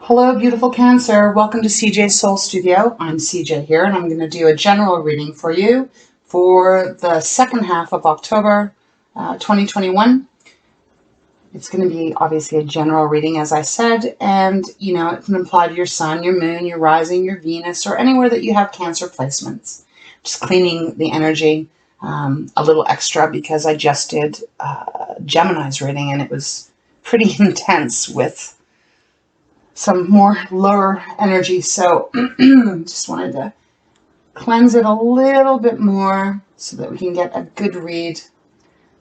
Hello, beautiful Cancer. Welcome to CJ's Soul Studio. I'm CJ here, and I'm going to do a general reading for you for the second half of October 2021. It's going to be obviously a general reading, as I said, and it can apply to your sun, your moon, your rising, your Venus, or anywhere that you have Cancer placements. Just cleaning the energy a little extra because I just did Gemini's reading, and it was pretty intense with some more lower energy, so just wanted to cleanse it a little bit more so that we can get a good read.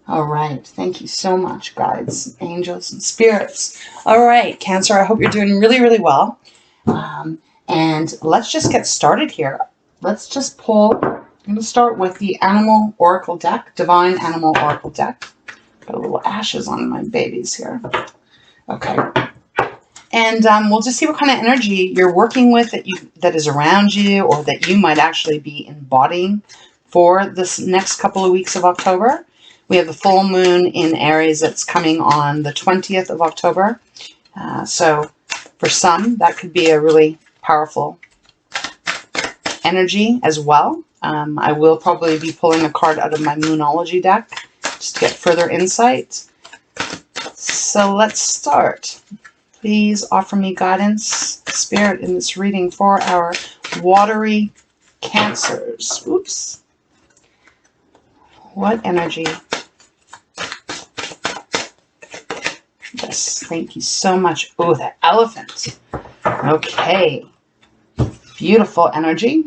All right, thank you so much, guides, angels, and spirits. All right, Cancer, I hope you're doing really, really well. And let's just get started here. Let's just pull, I'm going to start with the Animal Oracle deck, Divine Animal Oracle deck. Got a little ashes on my babies here. Okay. And we'll just see what kind of energy you're working with that is around you, or that you might actually be embodying for this next couple of weeks of October. We have the full moon in Aries that's coming on the 20th of October. So for some, that could be a really powerful energy as well. I will probably be pulling a card out of my Moonology deck just to get further insight. So let's start. Please offer me guidance, Spirit, in this reading for our watery Cancers. Oops. What energy? Yes, thank you so much. Oh, the elephant. Okay. Beautiful energy.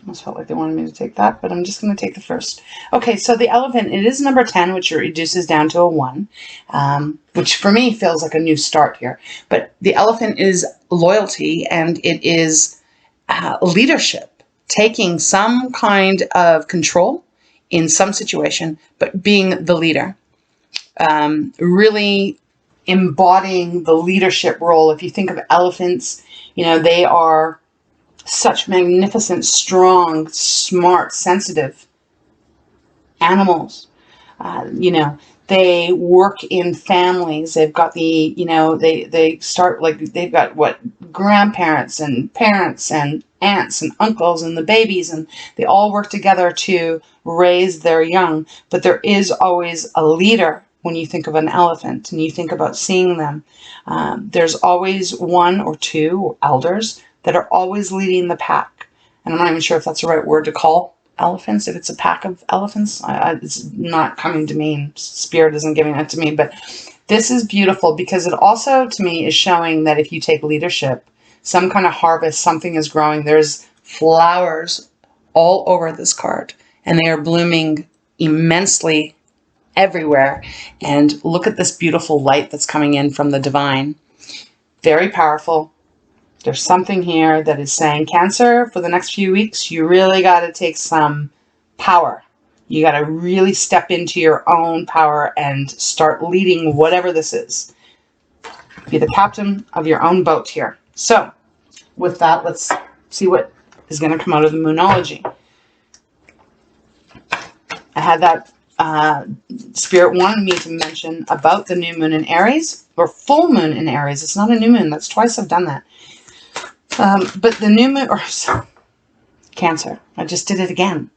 Almost felt like they wanted me to take that, but I'm just going to take the first. Okay, so the elephant, it is number 10, which reduces down to a 1, which for me feels like a new start here. But the elephant is loyalty, and it is leadership, taking some kind of control in some situation, but being the leader. Really embodying the leadership role. If you think of elephants, they are such magnificent, strong, smart, sensitive animals. They work in families. They've got the, they start like, they've got grandparents and parents and aunts and uncles and the babies, and they all work together to raise their young. But there is always a leader when you think of an elephant and you think about seeing them. There's always one or two elders that are always leading the pack. And I'm not even sure if that's the right word to call elephants, if it's a pack of elephants. It's not coming to me. Spirit isn't giving it to me. But this is beautiful because it also, to me, is showing that if you take leadership, some kind of harvest, something is growing. There's flowers all over this card, and they are blooming immensely everywhere. And look at this beautiful light that's coming in from the divine. Very powerful. There's something here that is saying, Cancer, for the next few weeks, you really got to take some power. You got to really step into your own power and start leading whatever this is. Be the captain of your own boat here. So with that, let's see what is going to come out of the Moonology. I had that Spirit wanted me to mention about the new moon in Aries, or full moon in Aries. It's not a new moon. That's twice I've done that. But the new moon, or Cancer, I just did it again.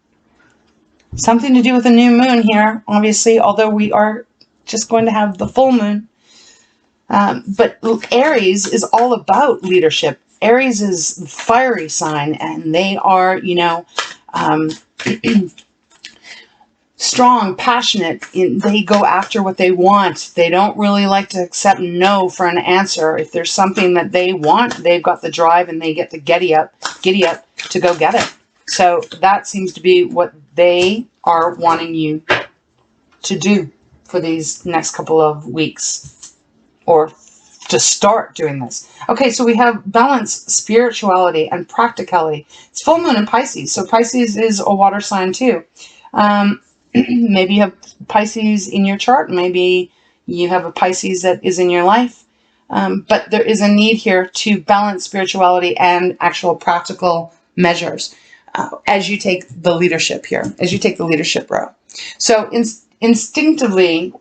Something to do with the new moon here, obviously, although we are just going to have the full moon. But Aries is all about leadership. Aries is the fiery sign, and they are, strong, passionate. They go after what they want. They don't really like to accept no for an answer. If there's something that they want, they've got the drive and they get the giddy up to go get it. So that seems to be what they are wanting you to do for these next couple of weeks, or to start doing this. Okay, so we have balance, spirituality, and practicality. It's full moon in Pisces, so Pisces is a water sign too. Maybe you have Pisces in your chart. Maybe you have a Pisces that is in your life. But there is a need here to balance spirituality and actual practical measures as you take the leadership here, as you take the leadership role. So intuitively,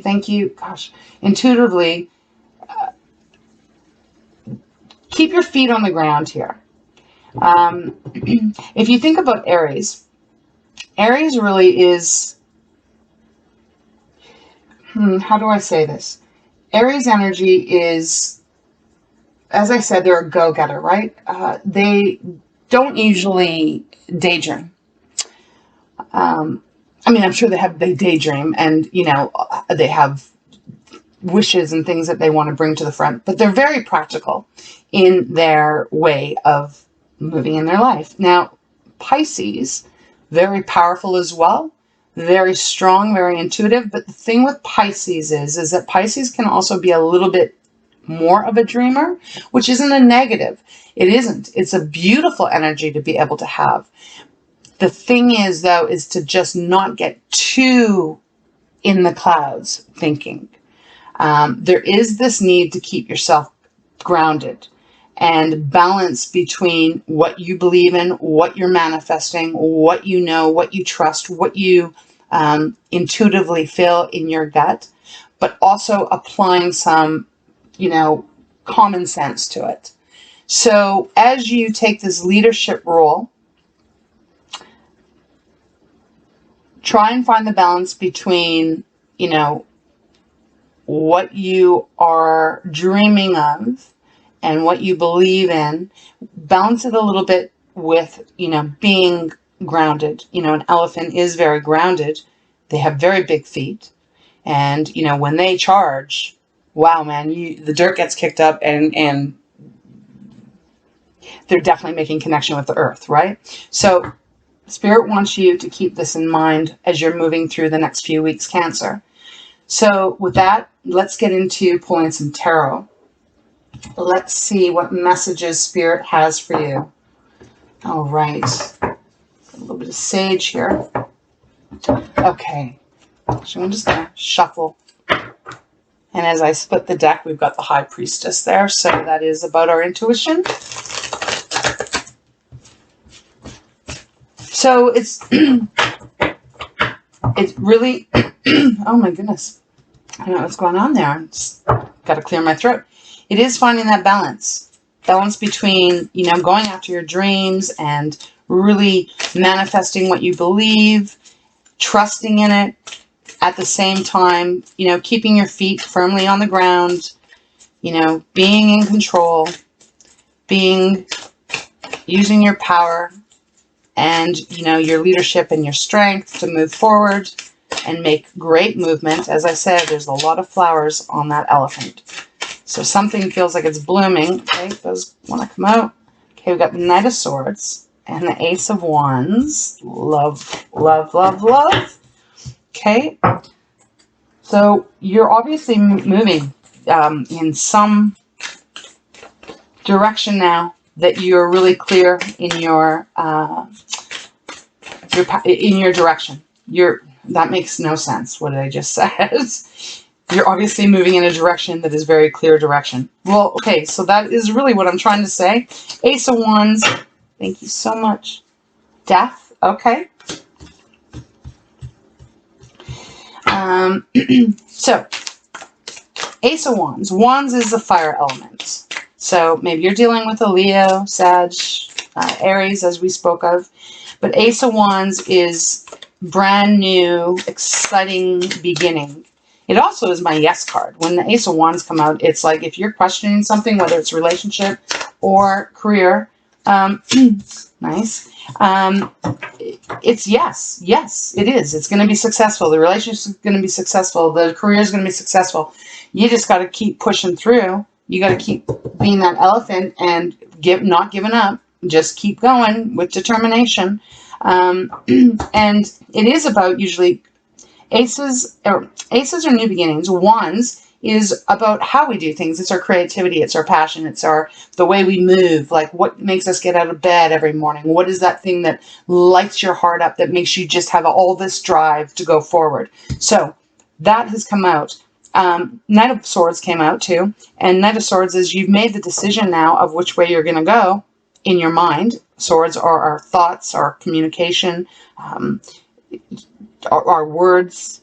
thank you, intuitively, keep your feet on the ground here. If you think about Aries, Aries really is, how do I say this? Aries energy is, as I said, they're a go-getter, right? They don't usually daydream. I mean, I'm sure they daydream and, you know, they have wishes and things that they want to bring to the front, but they're very practical in their way of moving in their life. Now, Pisces, very powerful as well, very strong, very intuitive, but the thing with Pisces is that Pisces can also be a little bit more of a dreamer, which isn't a negative. It isn't. It's a beautiful energy to be able to have. The thing is, though, is to just not get too in the clouds thinking. There is this need to keep yourself grounded and balance between what you believe in, what you're manifesting, what you know, what you trust, what you intuitively feel in your gut, but also applying some, you know, common sense to it. So as you take this leadership role, try and find the balance between, you know, what you are dreaming of and what you believe in. Balance it a little bit with, you know, being grounded. You know, an elephant is very grounded. They have very big feet. And, you know, when they charge, wow, man, the dirt gets kicked up and they're definitely making connection with the earth, right? So Spirit wants you to keep this in mind as you're moving through the next few weeks, Cancer. So with that, let's get into pulling some tarot. Let's see what messages Spirit has for you. All right. A little bit of sage here. Okay. So I'm just going to shuffle. And as I split the deck, we've got the High Priestess there. So that is about our intuition. So it's really, oh my goodness. I don't know what's going on there. It's got to clear my throat. It is finding that balance between, you know, going after your dreams and really manifesting what you believe, trusting in it, at the same time, you know, keeping your feet firmly on the ground, you know, being in control, using your power and, you know, your leadership and your strength to move forward and make great movement. As I said, there's a lot of flowers on that elephant. So something feels like it's blooming. Okay, those want to come out. Okay, we've got the Knight of Swords and the Ace of Wands. Love, love, love, love. Okay, so you're obviously moving in some direction now that you're really clear in your direction. That makes no sense, what I just said. You're obviously moving in a direction that is very clear direction. Well, okay, so that is really what I'm trying to say. Ace of Wands, thank you so much. Death, okay. So, Ace of Wands. Wands is the fire element. So maybe you're dealing with a Leo, Sag, Aries, as we spoke of. But Ace of Wands is brand new, exciting beginning. It also is my yes card. When the Ace of Wands come out, it's like if you're questioning something, whether it's relationship or career, nice. It's yes. Yes, it is. It's going to be successful. The relationship is going to be successful. The career is going to be successful. You just got to keep pushing through. You got to keep being that elephant and not giving up. Just keep going with determination. And it is about usually aces are new beginnings. Wands is about how we do things. It's our creativity. It's our passion. It's the way we move. Like what makes us get out of bed every morning? What is that thing that lights your heart up, that makes you just have all this drive to go forward? So that has come out. Knight of Swords came out too. And Knight of Swords is you've made the decision now of which way you're going to go in your mind. Swords are our thoughts, our communication, our words,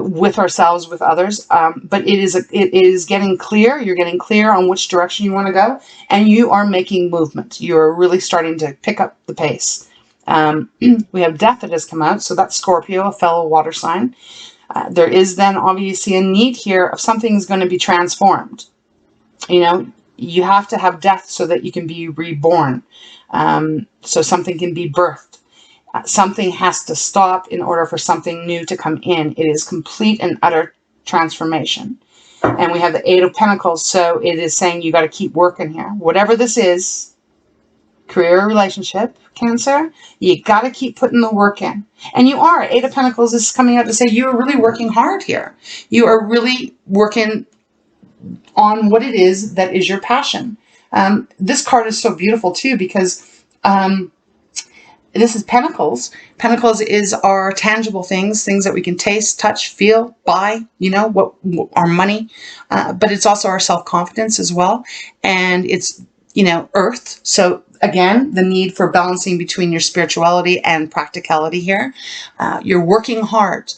with ourselves, with others. But it is getting clear. You're getting clear on which direction you want to go, and you are making movement. You're really starting to pick up the pace. We have death that has come out, so that's Scorpio, a fellow water sign. There is then obviously a need here of something's going to be transformed. You know, you have to have death so that you can be reborn. So something can be birthed. Something has to stop in order for something new to come in. It is complete and utter transformation. And we have the Eight of Pentacles, so it is saying you got to keep working here. Whatever this is, career or relationship, Cancer, you got to keep putting the work in. And you are. Eight of Pentacles is coming out to say you are really working hard here. You are really working on what it is that is your passion. This card is so beautiful too because this is Pentacles. Pentacles is our tangible things that we can taste, touch, feel, buy, you know, what our money. But it's also our self-confidence as well. And it's, you know, earth. So again, the need for balancing between your spirituality and practicality here. You're working hard.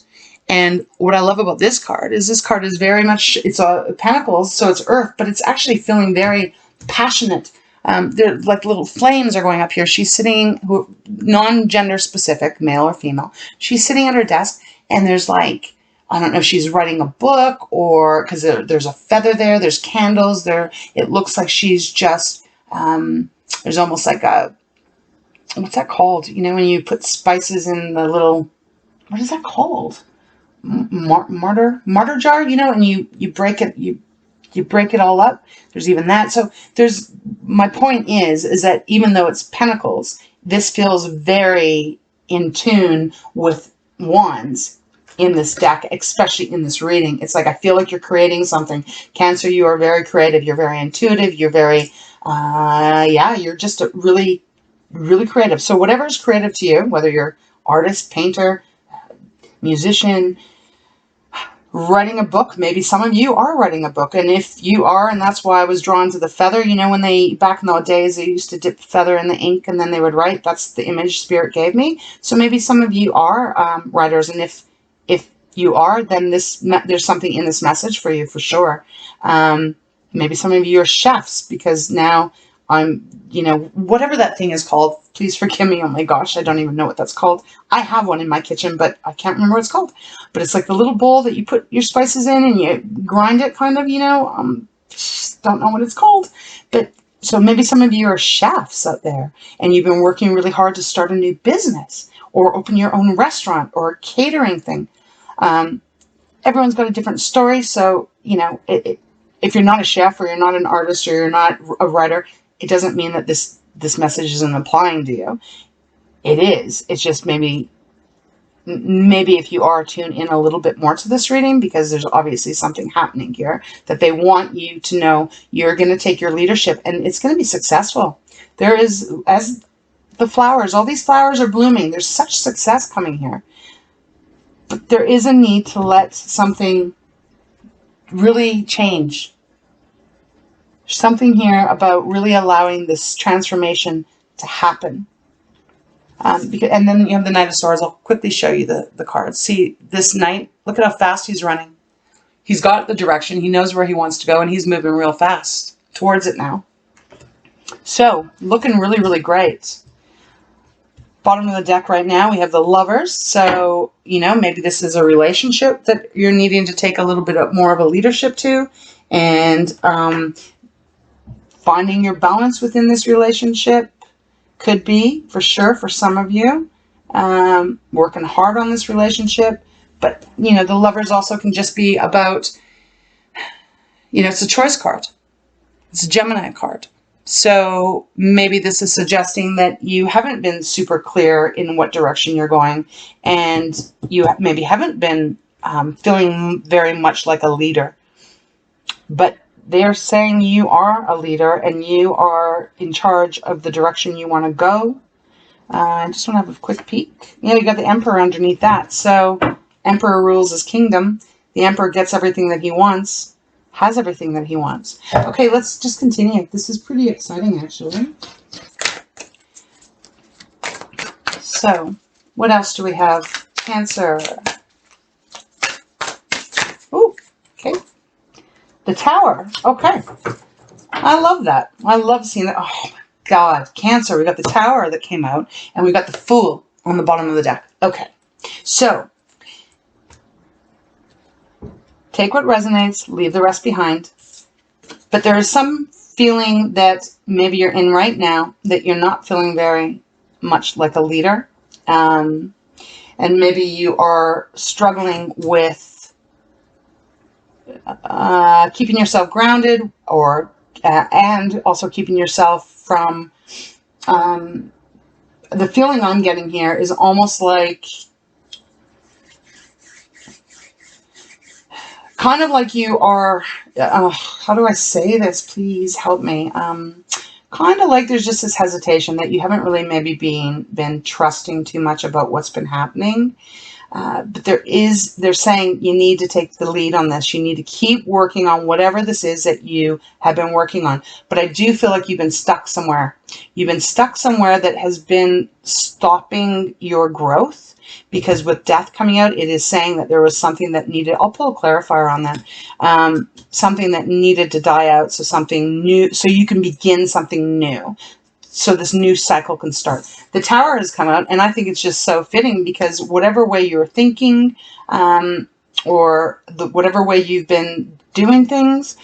And what I love about this card is very much, it's a Pentacles, so it's earth, but it's actually feeling very passionate. They're like little flames are going up here. She's sitting, non-gender specific, male or female. She's sitting at her desk, and there's like, I don't know if she's writing a book or because there's a feather there. There's candles there. It looks like she's just, there's almost like a, what's that called? You know, when you put spices in the little, what is that called? Martyr jar, you know, and you break it, you break it all up. There's even that. So my point is that even though it's Pentacles, this feels very in tune with wands in this deck, especially in this reading. It's like, I feel like you're creating something. Cancer, you are very creative. You're very intuitive. You're very, you're just really, really creative. So whatever is creative to you, whether you're artist, painter, musician, writing a book, maybe some of you are writing a book. And if you are, and that's why I was drawn to the feather, you know, when back in the days, they used to dip feather in the ink and then they would write. That's the image Spirit gave me. So maybe some of you are writers. And if you are, then there's something in this message for you for sure. Maybe some of you are chefs, because now I'm, you know, whatever that thing is called, please forgive me. Oh my gosh, I don't even know what that's called. I have one in my kitchen, but I can't remember what it's called. But it's like the little bowl that you put your spices in and you grind it, kind of, you know. Just don't know what it's called. But so maybe some of you are chefs out there and you've been working really hard to start a new business or open your own restaurant or a catering thing. Everyone's got a different story. So, you know, if you're not a chef or you're not an artist or you're not a writer, it doesn't mean that this message isn't applying to you. It is. It's just maybe if you are tuned in a little bit more to this reading, because there's obviously something happening here that they want you to know. You're going to take your leadership and it's going to be successful. There is, as the flowers, all these flowers are blooming. There's such success coming here. But there is a need to let something really change. Something here about really allowing this transformation to happen. And then you have the Knight of Swords. I'll quickly show you the cards. See, this Knight, look at how fast he's running. He's got the direction. He knows where he wants to go, and he's moving real fast towards it now. So, looking really, really great. Bottom of the deck right now, we have the Lovers. So, you know, maybe this is a relationship that you're needing to take a little bit more of a leadership to. And finding your balance within this relationship could be, for sure, for some of you. Working hard on this relationship. But, you know, the Lovers also can just be about, you know, it's a choice card. It's a Gemini card. So maybe this is suggesting that you haven't been super clear in what direction you're going, and you maybe haven't been feeling very much like a leader. But they're saying you are a leader and you are in charge of the direction you want to go. I just want to have a quick peek. Yeah, you got the Emperor underneath that. So Emperor rules his kingdom. The Emperor gets everything that he wants. Has everything that he wants. Okay, let's just continue. This is pretty exciting, actually. So, what else do we have? Cancer. The Tower. Okay. I love that. I love seeing that. Oh, my God. Cancer. We got the Tower that came out, and we got the Fool on the bottom of the deck. Okay. So, take what resonates, leave the rest behind. But there is some feeling that maybe you're in right now that you're not feeling very much like a leader. And maybe you are struggling with keeping yourself grounded, or and also keeping yourself from the feeling I'm getting here is almost like kind of like you are how do I say this, please help me, kind of like there's just this hesitation that you haven't really maybe been trusting too much about what's been happening. But they're saying you need to take the lead on this. You need to keep working on whatever this is that you have been working on. But I do feel like you've been stuck somewhere. You've been stuck somewhere that has been stopping your growth, because with death coming out, it is saying that there was something that needed, I'll pull a clarifier on that, something that needed to die out, so something new, so you can begin something new. So this new cycle can start. The Tower has come out, and I think it's just so fitting, because whatever way you're thinking, or whatever way you've been doing things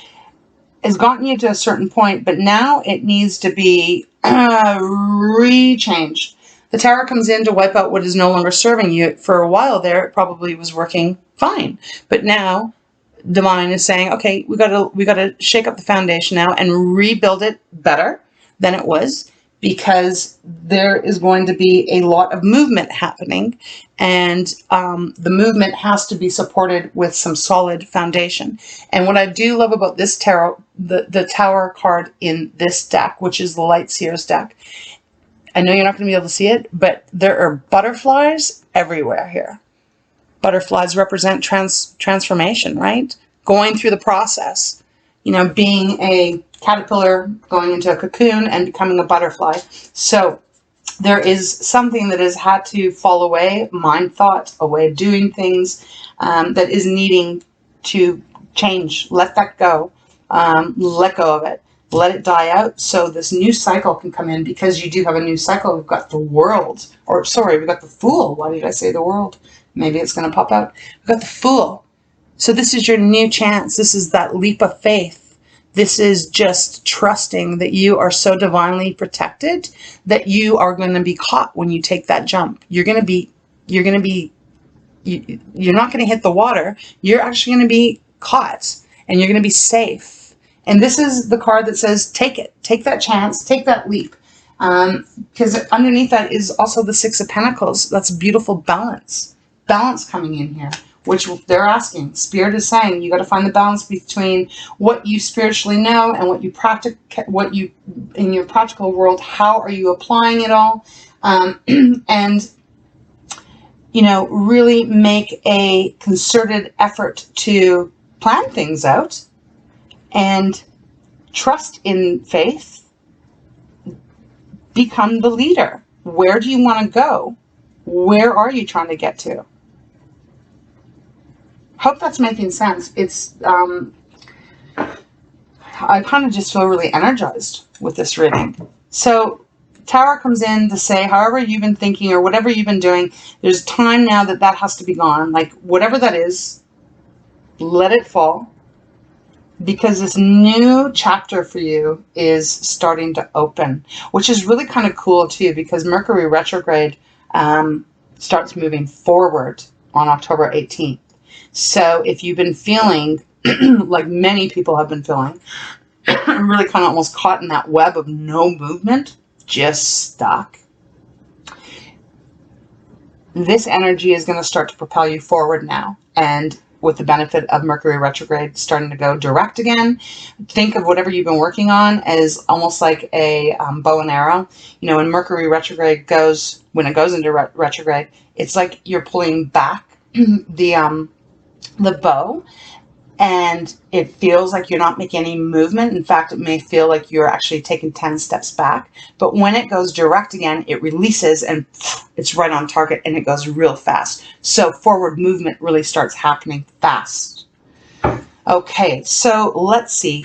has gotten you to a certain point, but now it needs to be rechanged. The Tower comes in to wipe out what is no longer serving you. For a while there, it probably was working fine, but now Divine is saying, okay, we gotta shake up the foundation now and rebuild it better than it was, because there is going to be a lot of movement happening, and the movement has to be supported with some solid foundation. And what I do love about this tarot, the Tower card in this deck, which is the Light Seers deck, I know you're not going to be able to see it, but there are butterflies everywhere here. Butterflies represent transformation, right? Going through the process. You know, being a caterpillar, going into a cocoon, and becoming a butterfly. So there is something that has had to fall away, mind thought, a way of doing things, that is needing to change. Let that go. Let go of it. Let it die out, so this new cycle can come in, because you do have a new cycle. We've got the World, or sorry, we've got the Fool. Why did I say the World? Maybe it's going to pop out. We've got the Fool. So this is your new chance. This is that leap of faith. This is just trusting that you are so divinely protected that you are going to be caught when you take that jump. You're not going to hit the water. You're actually going to be caught, and you're going to be safe. And this is the card that says, take it, take that chance, take that leap. Because underneath that is also the Six of Pentacles. That's beautiful balance coming in here, which they're asking. Spirit is saying you got to find the balance between what you spiritually know and what you in your practical world. How are you applying it all? And you know, really make a concerted effort to plan things out and trust in faith. Become the leader. Where do you want to go? Where are you trying to get to? Hope that's making sense. It's I kind of just feel really energized with this reading. So Tower comes in to say, however you've been thinking or whatever you've been doing, there's time now that has to be gone. Like whatever that is, let it fall. Because this new chapter for you is starting to open, which is really kind of cool too, because Mercury Retrograde starts moving forward on October 18th. So if you've been feeling, like many people have been feeling, really kind of almost caught in that web of no movement, just stuck, this energy is going to start to propel you forward now. And with the benefit of Mercury Retrograde starting to go direct again, think of whatever you've been working on as almost like a bow and arrow. You know, when Mercury Retrograde goes, when it goes into retrograde, it's like you're pulling back the bow, and it feels like you're not making any movement. In fact, it may feel like you're actually taking 10 steps back. But when it goes direct again, it releases and it's right on target, and it goes real fast. So forward movement really starts happening fast. Okay, so let's see.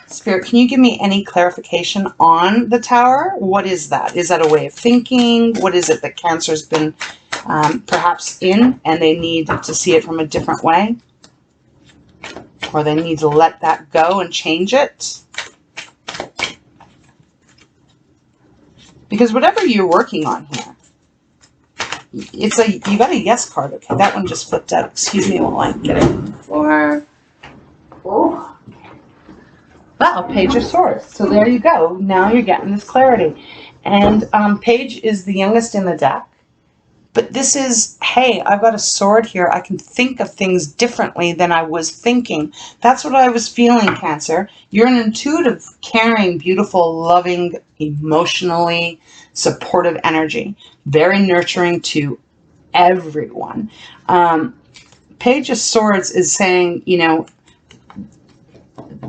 Spirit, can you give me any clarification on the Tower? What is that? Is that a way of thinking? What is it that Cancer's been perhaps in, and they need to see it from a different way? Or they need to let that go and change it? Because whatever you're working on here, it's a, you got a yes card. Okay, that one just flipped out. Excuse me while I get it on the floor. Oh. Wow, Page of Swords. So there you go. Now you're getting this clarity. And Page is the youngest in the deck. But this is, hey, I've got a sword here. I can think of things differently than I was thinking. That's what I was feeling, Cancer. You're an intuitive, caring, beautiful, loving, emotionally supportive energy. Very nurturing to everyone. Page of Swords is saying, you know,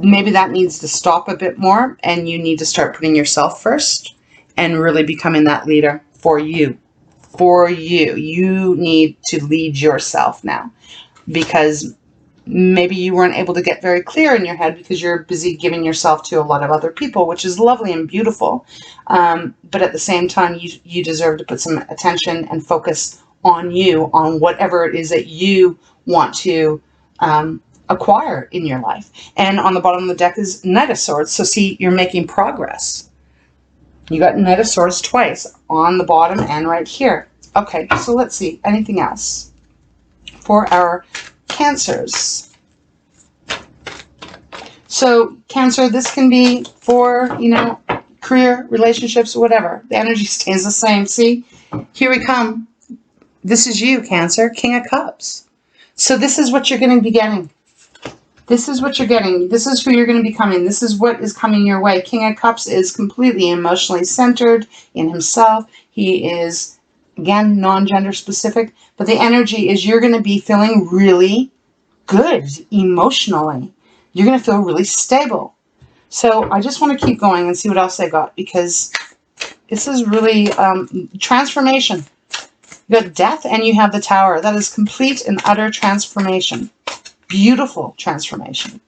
maybe that needs to stop a bit more, and you need to start putting yourself first and really becoming that leader for you. For you. You need to lead yourself now, because maybe you weren't able to get very clear in your head because you're busy giving yourself to a lot of other people, which is lovely and beautiful. But at the same time, you deserve to put some attention and focus on you, on whatever it is that you want to acquire in your life. And on the bottom of the deck is Knight of Swords. So see, you're making progress. You got Knight of Swords twice on the bottom and right here. Okay, so let's see. Anything else for our Cancers? So Cancer, this can be for, you know, career, relationships, whatever. The energy stays the same. See, here we come. This is you, Cancer, King of Cups. So this is what you're going to be getting. This is what you're getting. This is who you're going to be becoming. This is what is coming your way. King of Cups is completely emotionally centered in himself. He is, again, non-gender specific. But the energy is you're going to be feeling really good emotionally. You're going to feel really stable. So I just want to keep going and see what else I got, because this is really transformation. You got Death and you have the Tower. That is complete and utter transformation. Beautiful transformation.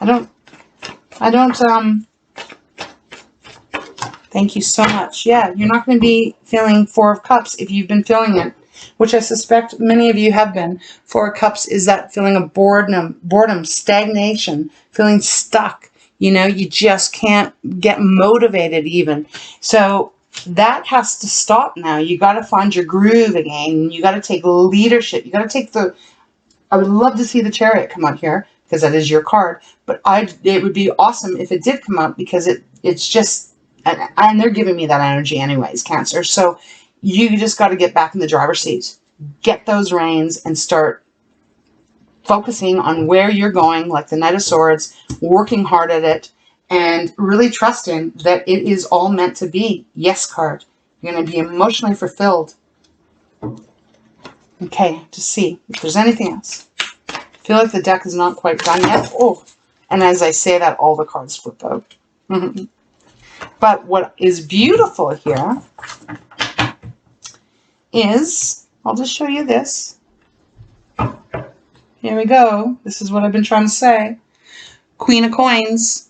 I don't, thank you so much. Yeah, you're not going to be feeling Four of Cups if you've been feeling it, which I suspect many of you have been. Four of Cups is that feeling of boredom, stagnation, feeling stuck. You know, you just can't get motivated even. So that has to stop now. You got to find your groove again. You got to take leadership. You got to take the, I would love to see the Chariot come out here, because that is your card. But it would be awesome if it did come out, because it's just, and they're giving me that energy anyways, Cancer. So you just got to get back in the driver's seat. Get those reins and start focusing on where you're going, like the Knight of Swords, working hard at it, and really trusting that it is all meant to be. Yes card. You're going to be emotionally fulfilled. Okay, to see if there's anything else. I feel like the deck is not quite done yet. Oh, and as I say that, all the cards flip out. But what is beautiful here is, I'll just show you this. Here we go. This is what I've been trying to say. Queen of Coins.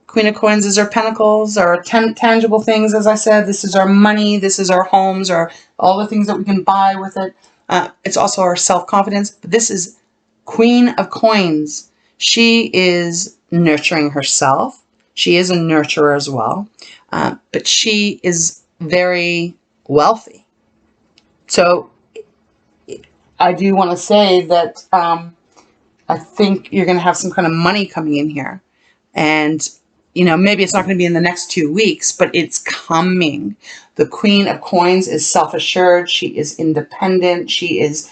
Queen of Coins is our pentacles, our tangible things, as I said. This is our money. This is our homes, or all the things that we can buy with it. It's also our self-confidence. But this is Queen of Coins. She is nurturing herself. She is a nurturer as well. But she is very wealthy. So I do want to say that I think you're going to have some kind of money coming in here. And, you know, maybe it's not going to be in the next 2 weeks, but it's coming. The Queen of Coins is self-assured. She is independent. She is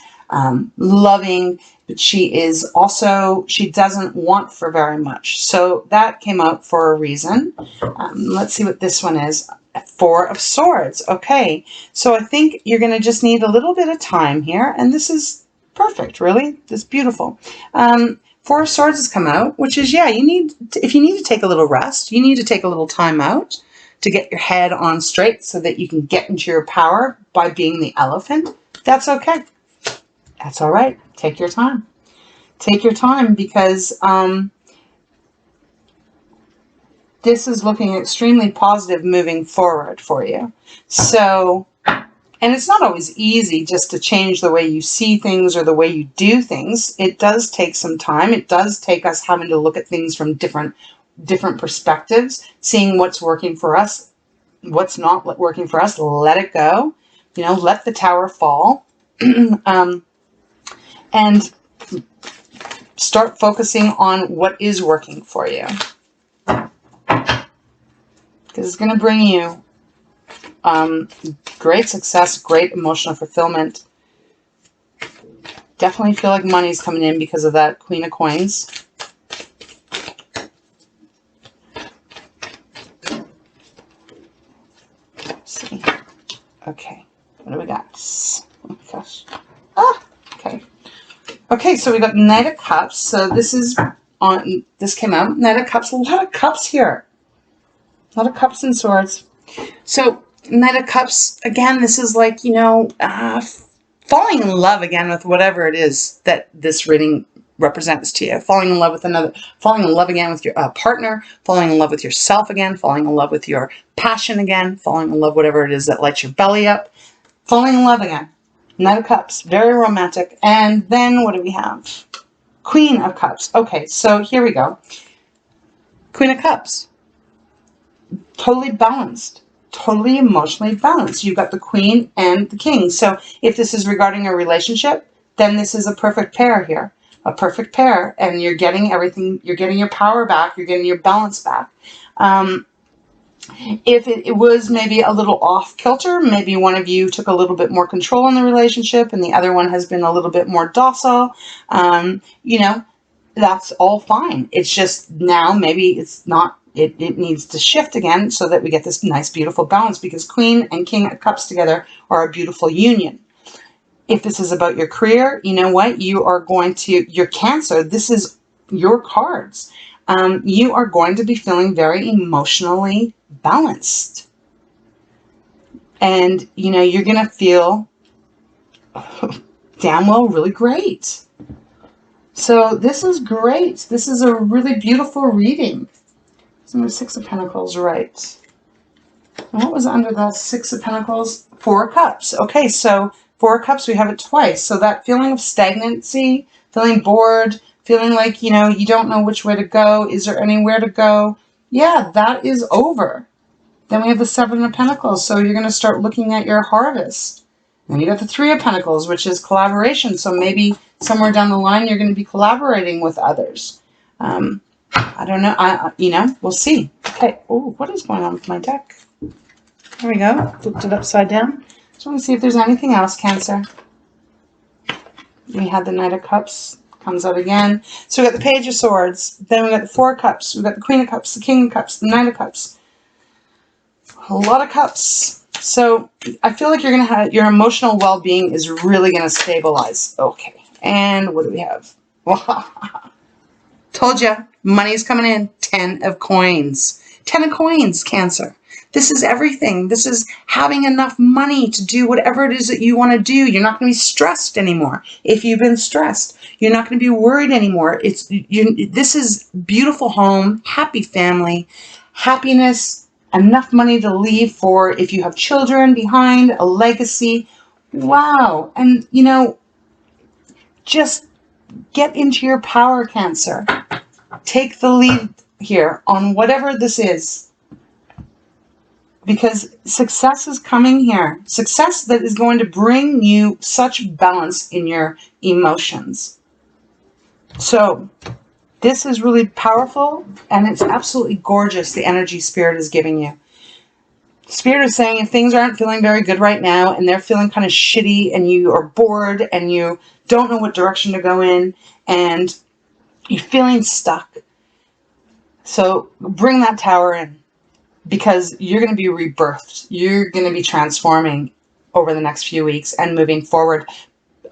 loving, but she is also, she doesn't want for very much. So that came out for a reason. Let's see what this one is. Four of Swords. Okay, so I think you're going to just need a little bit of time here, and this is perfect, really. It's beautiful. Four of Swords has come out, which is, yeah, you need to, if you need to take a little rest, you need to take a little time out to get your head on straight so that you can get into your power by being the elephant. That's okay. That's all right. Take your time. take your time, because this is looking extremely positive moving forward for you. So, and it's not always easy just to change the way you see things or the way you do things. It does take some time. It does take us having to look at things from different perspectives, seeing what's working for us, what's not working for us. Let it go. You know, let the tower fall. And start focusing on what is working for you. Because it's going to bring you great success, great emotional fulfillment. Definitely feel like money's coming in because of that Queen of Coins. Let's see. Okay. What do we got? Oh my gosh. Ah! Okay. Okay, so we got Knight of Cups. So this is on, this came out. Knight of Cups. A lot of cups here. A lot of cups and swords. So Knight of Cups, again, this is like, you know, falling in love again with whatever it is that this reading represents to you. Falling in love with another, falling in love again with your partner, falling in love with yourself again, falling in love with your passion again, falling in love whatever it is that lights your belly up, falling in love again. Knight of Cups, very romantic. And then what do we have? Queen of Cups. Okay, so here we go. Queen of Cups. Totally balanced. Totally emotionally balanced. You've got the Queen and the King. So if this is regarding a relationship, then this is a perfect pair here. A perfect pair. And you're getting everything. You're getting your power back. You're getting your balance back. If it was maybe a little off kilter, maybe one of you took a little bit more control in the relationship and the other one has been a little bit more docile, you know, that's all fine. It's just now maybe it's not, it needs to shift again so that we get this nice, beautiful balance, because Queen and King of Cups together are a beautiful union. If this is about your career, you know what? You are going to, your Cancer, this is your cards. You are going to be feeling very emotionally balanced. And, you know, you're going to feel damn well really great. So this is great. This is a really beautiful reading. So Six of Pentacles, right. And what was under the Six of Pentacles? Four of Cups. Okay, so Four of Cups, we have it twice. So that feeling of stagnancy, feeling bored, feeling like, you know, you don't know which way to go. Is there anywhere to go? Yeah, that is over. Then we have the Seven of Pentacles. So you're going to start looking at your harvest. And you got the Three of Pentacles, which is collaboration. So maybe somewhere down the line, you're going to be collaborating with others. I don't know. You know, we'll see. Okay. Oh, what is going on with my deck? There we go. Flipped it upside down. Just want to see if there's anything else, Cancer. We had the Knight of Cups. Comes out again. So we got the Page of Swords. Then we got the Four of Cups. We got the Queen of Cups, the King of Cups, the Knight of Cups. A lot of cups. So I feel like you're going to have, your emotional well-being is really going to stabilize. Okay. And what do we have? Told you, money's coming in. 10 of Coins. 10 of Coins, Cancer. This is everything. This is having enough money to do whatever it is that you want to do. You're not going to be stressed anymore. If you've been stressed, you're not going to be worried anymore. This is beautiful home, happy family, happiness, enough money to leave for if you have children behind, a legacy. Wow. And, you know, just get into your power, Cancer. Take the lead here on whatever this is. Because success is coming here. Success that is going to bring you such balance in your emotions. So this is really powerful and it's absolutely gorgeous, the energy Spirit is giving you. Spirit is saying if things aren't feeling very good right now and they're feeling kind of shitty and you are bored and you don't know what direction to go in and you're feeling stuck. So bring that Tower in. Because you're going to be rebirthed. You're going to be transforming over the next few weeks and moving forward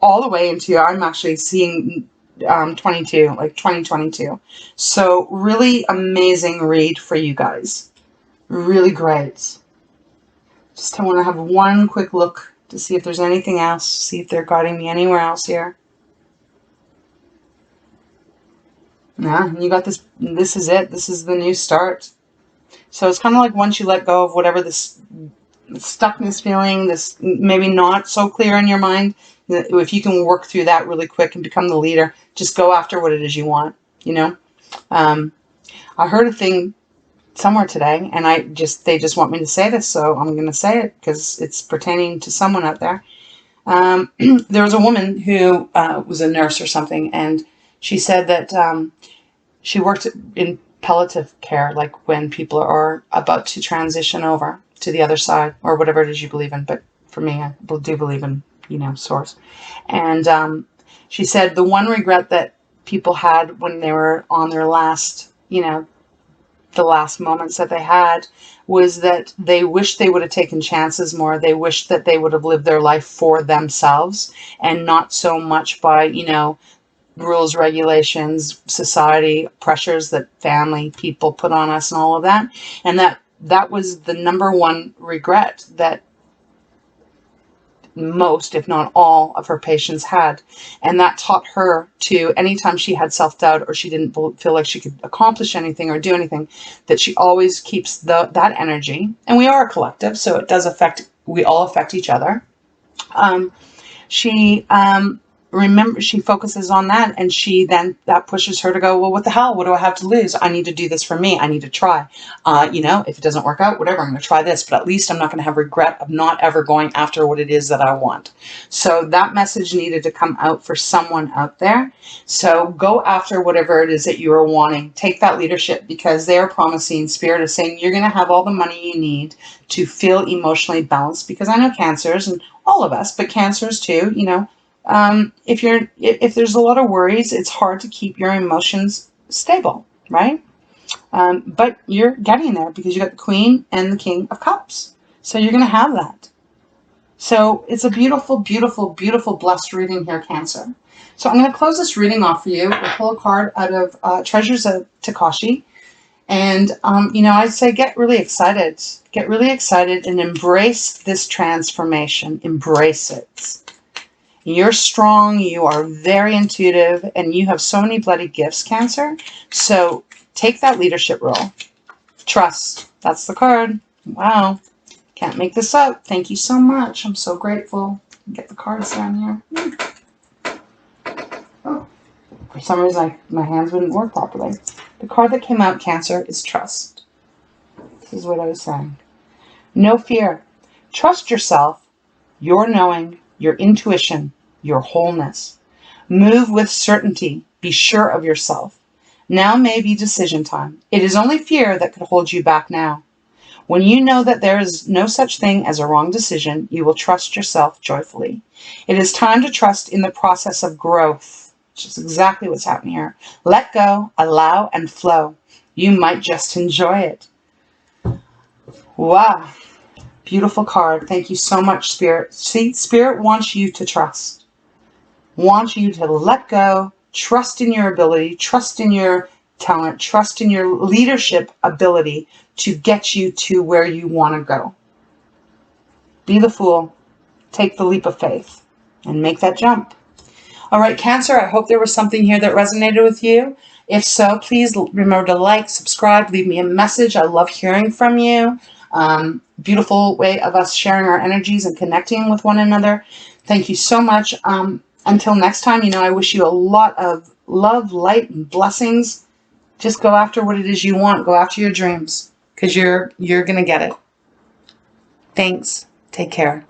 all the way into, I'm actually seeing 22, like 2022. So really amazing read for you guys. Really great. Just I want to have one quick look to see if there's anything else. See if they're guiding me anywhere else here. Yeah, you got this. This is it. This is the new start. So it's kind of like once you let go of whatever this stuckness feeling, this maybe not so clear in your mind, if you can work through that really quick and become the leader, just go after what it is you want, you know. I heard a thing somewhere today, and they just want me to say this, so I'm going to say it because it's pertaining to someone out there. There was a woman who was a nurse or something, and she said that she worked in palliative care, like when people are about to transition over to the other side, or whatever it is you believe in. But for me, I do believe in, source. And she said the one regret that people had when they were on their last, the last moments that they had, was that they wished they would have taken chances more. They wished that they would have lived their life for themselves and not so much by, rules, regulations, society, pressures that family, people put on us and all of that. And that was the number one regret that most, if not all, of her patients had. And that taught her to, anytime she had self-doubt or she didn't feel like she could accomplish anything or do anything, that she always keeps that energy. And we are a collective, so it does we all affect each other. She focuses on that, and that pushes her to go, well, what the hell? What do I have to lose? I need to do this for me. I need to try. If it doesn't work out, whatever, I'm going to try this, but at least I'm not going to have regret of not ever going after what it is that I want. So that message needed to come out for someone out there. So go after whatever it is that you are wanting. Take that leadership, because they are promising, Spirit is saying, you're going to have all the money you need to feel emotionally balanced, because I know cancers, and all of us, but cancers too, if there's a lot of worries, it's hard to keep your emotions stable, right? But you're getting there because you got the Queen and the King of Cups. So you're going to have that. So it's a beautiful, beautiful, beautiful, blessed reading here, Cancer. So I'm going to close this reading off for you. We'll pull a card out of Treasures of Tikashi. And, I'd say get really excited. Get really excited and embrace this transformation. Embrace it. You're strong, you are very intuitive, and you have so many bloody gifts, Cancer. So take that leadership role. Trust. That's the card. Wow. Can't make this up. Thank you so much. I'm so grateful. Get the cards down here. Oh, for some reason, my hands wouldn't work properly. The card that came out, Cancer, is trust. This is what I was saying. No fear. Trust yourself, your knowing, your intuition, your wholeness. Move with certainty. Be sure of yourself. Now may be decision time. It is only fear that could hold you back now. When you know that there is no such thing as a wrong decision, you will trust yourself joyfully. It is time to trust in the process of growth, which is exactly what's happening here. Let go, allow, and flow. You might just enjoy it. Wow. Beautiful card. Thank you so much, Spirit. See, Spirit wants you to trust. Wants you to let go, trust in your ability, trust in your talent, trust in your leadership ability to get you to where you want to go. Be the fool. Take the leap of faith and make that jump. All right, Cancer, I hope there was something here that resonated with you. If so, please remember to like, subscribe, leave me a message. I love hearing from you. Beautiful way of us sharing our energies and connecting with one another. Thank you so much. Until next time, I wish you a lot of love, light, and blessings. Just go after what it is you want. Go after your dreams, because you're going to get it. Thanks. Take care.